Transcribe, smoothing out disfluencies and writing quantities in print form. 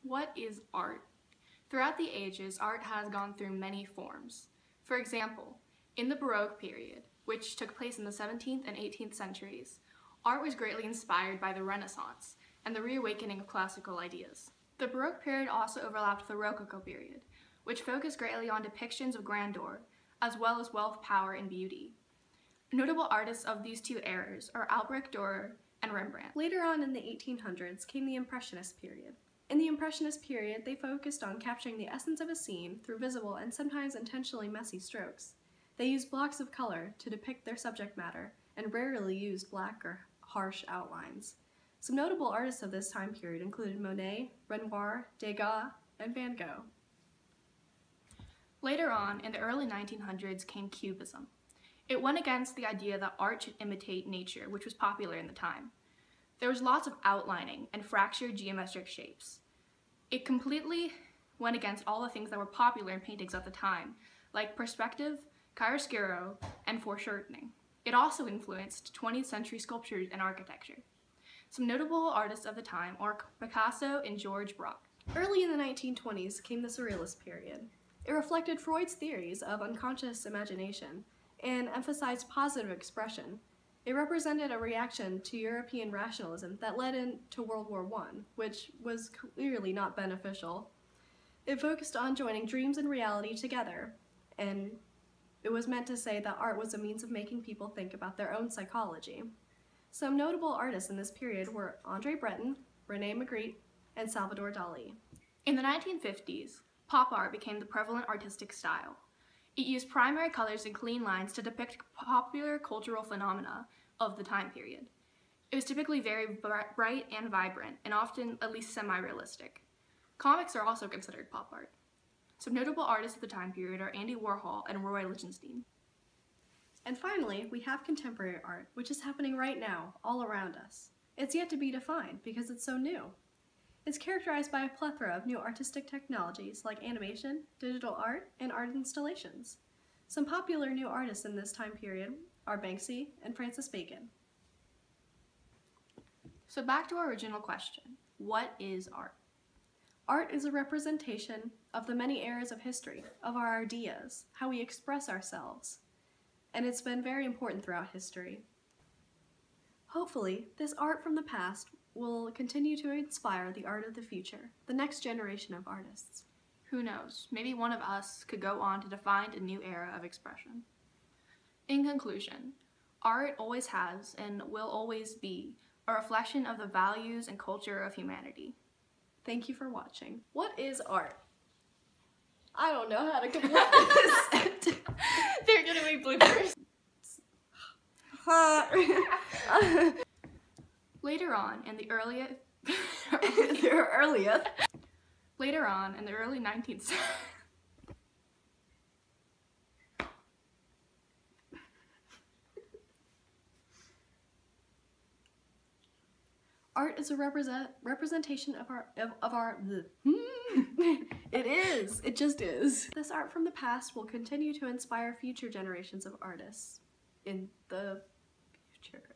What is art? Throughout the ages, art has gone through many forms. For example, in the Baroque period, which took place in the 17th and 18th centuries, art was greatly inspired by the Renaissance and the reawakening of classical ideas. The Baroque period also overlapped the Rococo period, which focused greatly on depictions of grandeur, as well as wealth, power, and beauty. Notable artists of these two eras are Albrecht Dürer and Rembrandt. Later on in the 1800s came the Impressionist period. In the Impressionist period, they focused on capturing the essence of a scene through visible and sometimes intentionally messy strokes. They used blocks of color to depict their subject matter and rarely used black or harsh outlines. Some notable artists of this time period included Monet, Renoir, Degas, and Van Gogh. Later on, in the early 1900s, came Cubism. It went against the idea that art should imitate nature, which was popular in the time. There was lots of outlining and fractured geometric shapes. It completely went against all the things that were popular in paintings at the time, like perspective, chiaroscuro, and foreshortening. It also influenced 20th century sculptures and architecture. Some notable artists of the time are Picasso and George Braque. Early in the 1920s came the Surrealist period. It reflected Freud's theories of unconscious imagination and emphasized positive expression. It represented a reaction to European rationalism that led into World War I, which was clearly not beneficial. It focused on joining dreams and reality together, and it was meant to say that art was a means of making people think about their own psychology. Some notable artists in this period were Audrey, René Magritte, and Salvador Dali. In the 1950s, pop art became the prevalent artistic style. It used primary colors and clean lines to depict popular cultural phenomena of the time period. It was typically very bright and vibrant, and often at least semi-realistic. Comics are also considered pop art. Some notable artists of the time period are Andy Warhol and Roy Lichtenstein. And finally, we have contemporary art, which is happening right now, all around us. It's yet to be defined because it's so new. It's characterized by a plethora of new artistic technologies like animation, digital art, and art installations. Some popular new artists in this time period are Banksy and Francis Bacon. So back to our original question, what is art? Art is a representation of the many eras of history, of our ideas, how we express ourselves. And it's been very important throughout history. Hopefully, this art from the past will continue to inspire the art of the future, the next generation of artists. Who knows, maybe one of us could go on to define a new era of expression. In conclusion, art always has and will always be a reflection of the values and culture of humanity. Thank you for watching. What is art? I don't know how to complete this. They're gonna make bloopers. Later on in the early 19th century. Art is a representation of our It is. It just is. This art from the past will continue to inspire future generations of artists in the future.